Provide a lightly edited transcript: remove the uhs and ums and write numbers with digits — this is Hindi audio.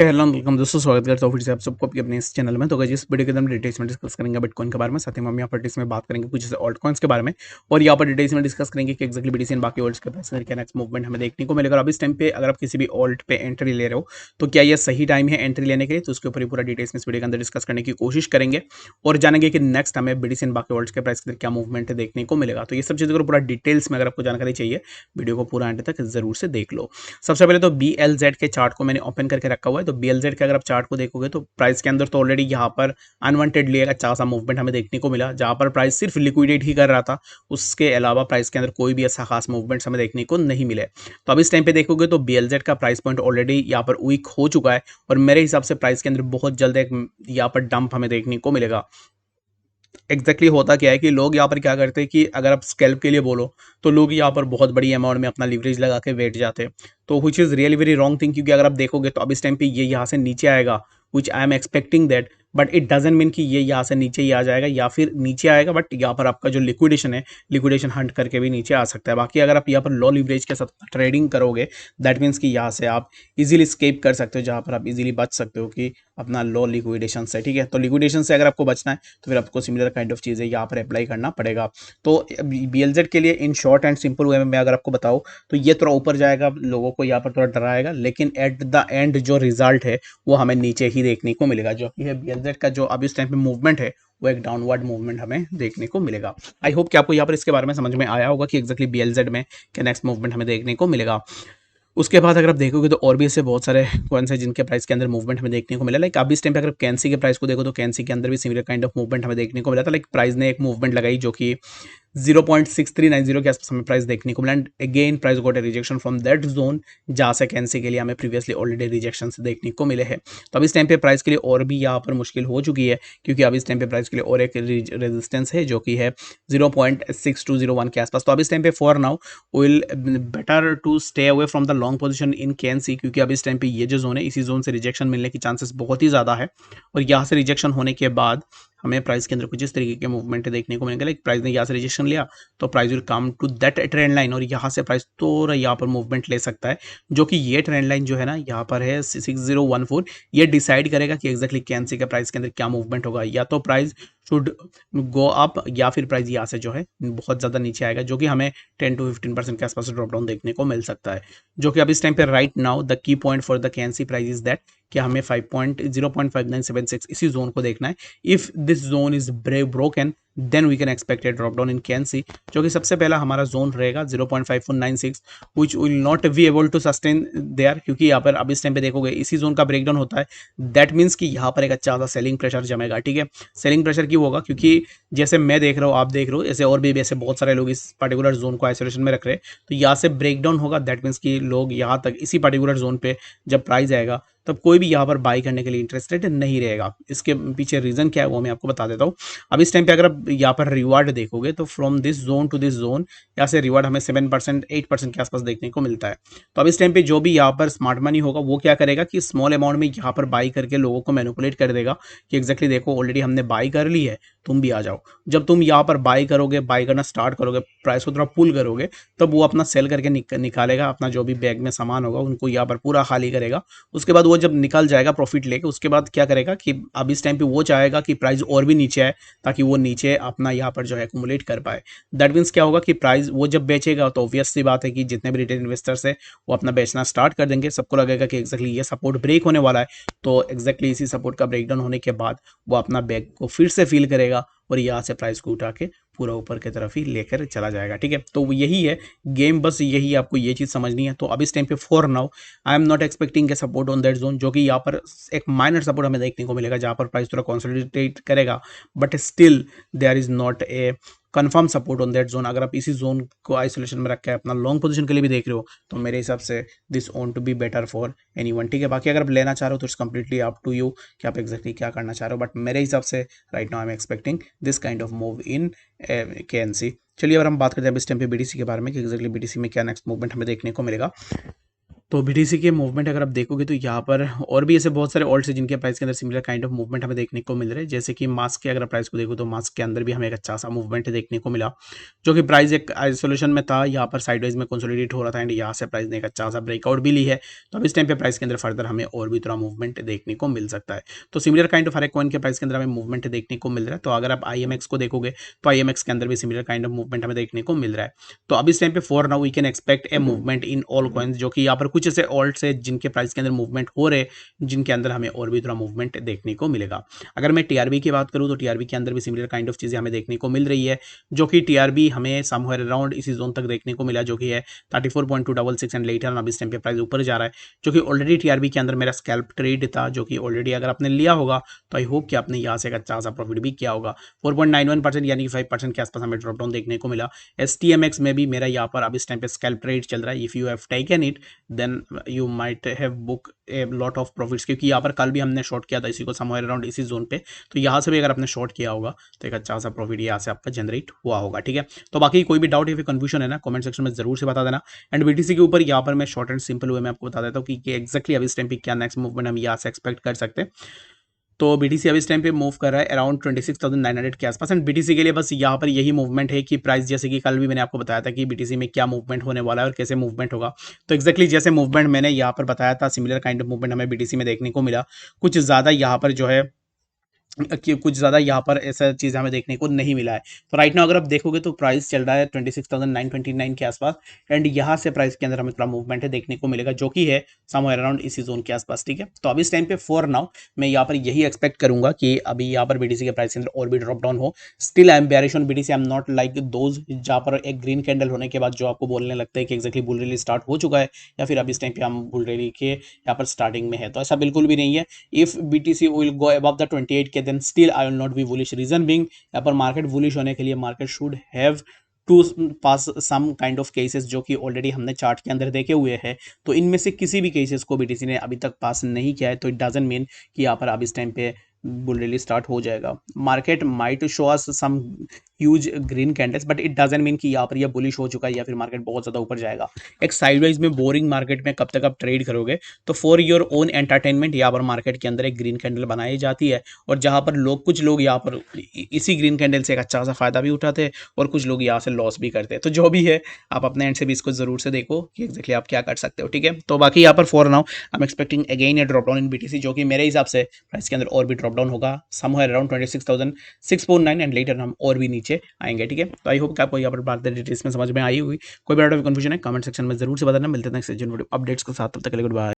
हेलो वेलकम दोस्तों, स्वागत करता हूँ फिर से आप सबको अपने इस चैनल में। तो गाइस इस वीडियो के अंदर डिटेल्स में डिस्कस करेंगे बिटकॉइन के बारे में, साथ ही हम यहाँ पर डिटेल्स में बात करेंगे कुछ ऑल्ट कॉइन्स के बारे में, और यहाँ पर डिटेल्स में डिस्कस करेंगे कि एक्जैक्टली बीटीसी एंड बाकी ऑल्ट्स के प्राइस का क्या नेक्स्ट मूवमेंट हमें देखने को मिलेगा। अब इस टाइम पे अगर आप किसी भी ऑल्ट पे एंट्री ले रहे हो तो क्या ये सही टाइम है एंट्री लेने के लिए, तो उसके ऊपर ही पूरा डिटेल्स में इस वीडियो के अंदर डिस्कस करने की कोशिश करेंगे और जानेंगे कि नेक्स्ट हमें बीटीसी एंड बाकी ऑल्ट्स के प्राइस के अंदर क्या मूवमेंट देखने को मिलेगा। तो ये सब चीज़ों को पूरा डिटेल्स में अगर आपको जानकारी चाहिए, वीडियो को पूरा एंड तक जरूर से देख लो। सबसे पहले तो BLZ के चार्ट को मैंने ओपन करके रखा हुआ है। तो BLZ के अगर आप चार्ट को देखोगे तो प्राइस के अंदर तो ऑलरेडी यहाँ पर अनवांटेडली एक अच्छा सा मूवमेंट हमें देखने को मिला, जहां पर प्राइस सिर्फ लिक्विडेट ही कर रहा था। उसके अलावा प्राइस के अंदर कोई भी ऐसा खास मूवमेंट हमें देखने को नहीं मिले। तो अब इस टाइम पे देखोगे तो BLZ का प्राइस पॉइंट ऑलरेडी यहाँ पर वीक हो चुका है, और मेरे हिसाब से प्राइस के अंदर बहुत जल्द एक यहाँ पर डंप हमें देखने को मिलेगा। एग्जैक्टली होता क्या है कि लोग यहाँ पर क्या करते हैं कि अगर आप स्कैल्प के लिए बोलो तो लोग यहाँ पर बहुत बड़ी अमाउंट में अपना लिवरेज लगा के बैठ जाते हैं, तो which is really very wrong thing. क्योंकि अगर आप देखोगे तो अब इस टाइम पे ये यहाँ से नीचे आएगा, which I am expecting that, but it doesn't mean कि ये यहाँ से नीचे ही आ जाएगा या फिर नीचे आएगा, बट यहाँ पर आपका जो लिक्विडेशन है, लिक्विडेशन हंट करके भी नीचे आ सकता है। बाकी अगर आप यहाँ पर लो लिवरेज के साथ ट्रेडिंग करोगे, दैट मीन्स कि यहाँ से आप इजीली स्केप कर सकते हो, जहाँ पर आप इजीली बच सकते हो कि अपना लो लिक्विडेशन से। ठीक है, तो लिक्विडेशन से अगर आपको बचना है तो फिर आपको सिमिलर काइंड ऑफ चीज़ें यहाँ पर अप्लाई करना पड़ेगा। तो BLZ के लिए in short and simple way में मैं अगर आपको बताऊँ तो ये थोड़ा ऊपर जाएगा, लोगों को यहाँ पर थोड़ा डराएगा, लेकिन एट द एंड जो रिजल्ट है वो हमें नीचे ही देखने को मिलेगा। जो कि है BLZ का जो अब इस टाइम पे मूवमेंट है, वो एक डाउनवर्ड मूवमेंट हमें देखने को मिलेगा। आई होप कि आपको यहाँ पर इसके बारे में समझ में आया होगा कि एक्जैक्टली BLZ में क्या नेक्स्ट मूवमेंट हमें देखने को मिलेगा। उसके बाद अगर आप देखोगे तो और भी ऐसे बहुत सारे कॉइन्स हैं जिनके प्राइस के अंदर मूवमेंट हमें देखने को मिला। लाइक अभी इस टाइम पे अगर कैंसी के प्राइस को देखो तो कैंसी के अंदर भी सिमिलर काइंड ऑफ मूवमेंट हमें देखने को मिला था। लाइक प्राइस ने एक मूवमेंट लगाई जो कि 0.6390 के आसपास हमें प्राइस देखने को मिला, and again price got a rejection from that zone, जहाँ से कैंसी के लिए हमें प्रीवियसली ऑलरेडी रिजेक्शन देखने को मिले हैं। तो अब इस टाइम पे प्राइस के लिए और भी यहाँ पर मुश्किल हो चुकी है, क्योंकि अब इस टाइम पे प्राइस के लिए और एक रेजिस्टेंस है जो कि है 0.6201 के आसपास। तो अब इस टाइम पे for now will better to stay away from the long position in कैंसी, क्योंकि अब इस टाइम पे ये जो जोन है, इसी जोन से रिजेक्शन मिलने की चांसेस बहुत ही ज़्यादा है, और यहाँ से रिजेक्शन होने के बाद हमें प्राइस के अंदर कुछ इस तरीके के मूवमेंट देखने को मिलेंगे। लाइक प्राइस ने यहाँ से रिजेक्शन लिया तो price will come to that trend line, और यहाँ से प्राइस थोड़ा यहाँ पर मूवमेंट ले सकता है, जो कि ये ट्रेंड लाइन जो है ना यहाँ पर है 6014। ये डिसाइड करेगा कि एक्जैक्टली कैंसी के प्राइस के अंदर क्या मूवमेंट होगा। या तो प्राइस शुड गो अप या फिर प्राइस यहाँ से जो है बहुत ज़्यादा नीचे आएगा, जो कि हमें 10 to 15% के आसपास ड्रॉप डाउन देखने को मिल सकता है। जो कि अब इस टाइम पे right now the key point for the कैंसी प्राइस इज दैट कि हमें 0.5976 इसी जोन को देखना है। If this zone is broken then we can expect a drop down in कैंसी, जो कि सबसे पहला हमारा जोन रहेगा 0.5496, which will not be able to sustain there, क्योंकि यहाँ पर अब इस टाइम पे देखोगे इसी जोन का ब्रेकडाउन होता है। दैट मीन्स कि यहाँ पर एक अच्छा सा सेलिंग प्रेशर जमेगा। ठीक है, सेलिंग प्रेशर क्यों होगा? क्योंकि जैसे मैं देख रहा हूँ, आप देख रहे हो, ऐसे और भी ऐसे बहुत सारे लोग इस पर्टिकुलर जोन को आइसोलेशन में रख रहे हैं, तो यहाँ से ब्रेकडाउन होगा। दैट मीन्स कि लोग यहाँ तक इसी पर्टिकुलर जोन पे जब प्राइस आएगा तब कोई भी यहाँ पर बाई करने के लिए इंटरेस्टेड नहीं रहेगा। इसके पीछे रीजन क्या है वो मैं आपको बता देता हूँ। अब इस टाइम पे अगर आप यहाँ पर रिवार्ड देखोगे तो from this zone to this zone यहाँ से रिवार्ड हमें 7% 8% के आसपास देखने को मिलता है। तो अब इस टाइम पे जो भी यहाँ पर स्मार्ट मनी होगा वो क्या करेगा कि स्मॉल अमाउंट में यहाँ पर बाई करके लोगों को मैनिपुलेट कर देगा कि एक्जैक्टली देखो ऑलरेडी हमने बाई कर ली है, तुम भी आ जाओ। जब तुम यहाँ पर बाई करोगे, बाई करना स्टार्ट करोगे, प्राइस को थोड़ा पुल करोगे, तब वो अपना सेल करके निकालेगा अपना जो भी बैग में सामान होगा उनको यहाँ पर पूरा खाली करेगा। उसके बाद वो जब निकल जाएगा प्रॉफिट लेके, उसके बाद क्या करेगा कि अब इस टाइम पे वो चाहेगा कि प्राइस और भी नीचे आए, ताकि वो नीचे अपना यहाँ पर जो है एक्यूमुलेट कर पाए। दैट मीन्स क्या होगा कि प्राइस वो जब बेचेगा तो ऑब्वियस सी बात है कि जितने भी रिटेल इन्वेस्टर्स है वो अपना बेचना स्टार्ट कर देंगे। सबको लगेगा कि एक्जैक्टली ये सपोर्ट ब्रेक होने वाला है, तो एक्जैक्टली इसी सपोर्ट का ब्रेकडाउन होने के बाद वो अपना बैग को फिर से फील करेगा और यहाँ से प्राइस को उठा के पूरा ऊपर की तरफ ही लेकर चला जाएगा। ठीक है, तो यही है गेम, बस यही आपको ये चीज़ समझनी है। तो अब इस टाइम पे for now I am not expecting a support on that zone, जो कि यहाँ पर एक माइनर सपोर्ट हमें देखने को मिलेगा जहाँ पर प्राइस थोड़ा कंसोलिडेट करेगा, but still there is not a confirm support on that zone. अगर आप इसी जोन को आइसोलेशन में रख के अपना लॉन्ग पोजीशन के लिए भी देख रहे हो तो मेरे हिसाब से this on to be better for anyone. ठीक है, बाकी अगर आप लेना चाह रहे हो तो it's completely up to you कि आप एक्जैक्टली क्या करना चाह रहे हो, बट मेरे हिसाब से right now I am expecting this kind of move in KNC। चलिए अगर हम बात करते हैं इस टाइम पे BTC के बारे में कि एक्जैक्टली BTC में क्या नेक्स्ट मूवमेंट हमें देखने को मिलेगा। तो बीटीसी के मूवमेंट अगर आप देखोगे तो यहाँ पर और भी ऐसे बहुत सारे ऑल्ट्स हैं जिनके प्राइस के अंदर सिमिलर काइंड ऑफ मूवमेंट हमें देखने को मिल रहे हैं। जैसे कि मास्क के अगर प्राइस को देखो तो मास्क के अंदर भी हमें एक अच्छा सा मूवमेंट देखने को मिला, जो कि प्राइस एक आइसोलेशन में था, यहाँ पर साइडवेज में कंसोलिडेट हो रहा था एंड यहाँ से प्राइस ने एक अच्छा सा ब्रेकआउट भी ली है। तो अब इस टाइम पे प्राइस के अंदर फर्दर हमें और भी थोड़ा मूवमेंट देखने को मिल सकता है। तो सिमिलर काइंड ऑफ हर एक कॉइन के प्राइस के अंदर हमें मूवमेंट देखने को मिल रहा है। तो अगर आप IMX को देखोगे तो IMX के अंदर भी सिमिलर काइंड ऑफ मूवमेंट हमें देखने को मिल रहा है। तो अब इस टाइम पे for now we can expect a movement in all coins, जो कि यहाँ पर कुछ ऐसे ऑल्ट्स है जिनके प्राइस के अंदर मूवमेंट हो रहे, जिनके अंदर हमें और भी थोड़ा मूवमेंट देखने को मिलेगा। अगर मैं टीआरबी की बात करूँ तो टीआरबी के अंदर भी सिमिलर काइंड ऑफ चीज़ें हमें देखने को मिल रही है, जो कि टीआरबी हमें समवेयर अराउंड इसी जोन तक देखने को मिला, जो कि है 34.266 एंड लेटर अब इस टाइम पे प्राइस ऊपर जा रहा है, जो कि ऑलरेडी टीआरबी के अंदर मेरा स्कैल्प ट्रेड था, जो कि ऑलरेडी अगर आपने लिया होगा तो आई होप कि आपने यहाँ से एक अच्छा सा प्रॉफिट भी किया होगा। 4.91% यानी कि 5% के आसपास हमें ड्रॉप डाउन देखने को मिला। STMX में भी मेरा यहाँ पर अब इस टाइम पे स्कैल्प ट्रेड चल रहा है। If you have taken it then you might have book a lot of profits, क्योंकि यहाँ पर कल भी हमने शॉर्ट किया था इसी को समवेयर अराउंड इसी जोन पे। तो यहाँ से भी अगर आपने शॉर्ट किया होगा तो एक अच्छा सा प्रॉफिट यहाँ से आपका जनरेट हुआ होगा। ठीक है, तो बाकी कोई भी डाउट या फिर कंफ्यूजन है ना, कमेंट सेक्शन में जरूर से बता देना। एंड बीटीसी के ऊपर यहाँ पर मैं शॉर्ट एंड सिंपल वे में आपको बता देता हूँ कि एक्जैक्टली अभी इस टाइम पे क्या नेक्स्ट मूवमेंट हम यहाँ से एक्सपेक्ट कर सकते हैं। तो बीटीसी अभी इस टाइम पे मूव कर रहा है अराउंड 26,900 के आसपास एंड बीटीसी के लिए बस यहाँ पर यही मूवमेंट है कि प्राइस, जैसे कि कल भी मैंने आपको बताया था कि बीटीसी में क्या मूवमेंट होने वाला है और कैसे मूवमेंट होगा। तो एक्जैक्टली जैसे मूवमेंट मैंने यहाँ पर बताया था, सिमिलर काइंड ऑफ मूवमेंट हमें बीटीसी में देखने को मिला। कुछ ज़्यादा यहाँ पर जो है कि कुछ ज़्यादा यहाँ पर ऐसा चीज़ हमें देखने को नहीं मिला है। तो राइट नाउ अगर आप देखोगे तो प्राइस चल रहा है 26,929 के आसपास एंड यहाँ से प्राइस के अंदर हमें थोड़ा मूवमेंट है देखने को मिलेगा, जो कि है समवेयर अराउंड इसी जोन के आसपास। ठीक है, तो अभी इस टाइम पे फॉर नाउ मैं यहाँ पर यही एक्सपेक्ट करूंगा कि अभी यहाँ पर बीटीसी के प्राइस के अंदर और भी ड्रॉप डाउन हो। Still I am bearish on BTC, I am not like those जहाँ पर एक ग्रीन कैंडल होने के बाद जो आपको बोलने लगता है कि एक्जैक्टली बुल रैली स्टार्ट हो चुका है या फिर अभी इस टाइम पे हम बुल रैली के यहाँ पर स्टार्टिंग में है। तो ऐसा बिल्कुल भी नहीं है। If BTC will go above the 28 K then still I will not be bullish. Reason being, यहाँ पर मार्केट बुलिश होने के लिए market should have to pass some kind of cases, जो कि ऑलरेडी हमने चार्ट के अंदर देखे हुए हैं। तो इनमें से किसी भी केसेस को बीटीसी ने अभी तक पास नहीं किया है, तो इट डजंट मीन कि यहाँ पर अब इस टाइम पे बुल रैली स्टार्ट हो जाएगा। Market might show us some huge green candles but it doesn't mean कि यहाँ पर यह बुलिश हो चुका है या फिर मार्केट बहुत ज़्यादा ऊपर जाएगा। एक साइडवाइज में बोरिंग मार्केट में कब तक आप ट्रेड करोगे? तो फॉर योर ओन एंटरटेनमेंट यहाँ पर मार्केट के अंदर एक ग्रीन कैंडल बनाई जाती है और जहाँ पर कुछ लोग यहाँ पर इसी ग्रीन कैंडल से एक अच्छा सा फायदा भी उठाते हैं और कुछ लोग यहाँ से लॉस भी करते हैं। तो जो भी है आप अपने एंड से भी इसको जरूर से देखो कि एक्जैक्टली आप क्या कर सकते हो। ठीक है, तो बाकी यहाँ पर for now I am expecting again A drop down in BTC, जो कि मेरे हिसाब से प्राइस के अंदर और भी ड्रॉप डाउन होगा समवेयर अराउंड 26,649 एंड लेटर हम और भी नीचे आएंगे। ठीक है, तो आई होप कि आपको यहाँ पर बात डिटेल्स में समझ में आई हुई। कोई भी कंफ्यूजन है कमेंट सेक्शन में जरूर से बताना। मिलते हैं नेक्स्ट अपडेट्स के साथ, तब तक के लिए गुड बाय।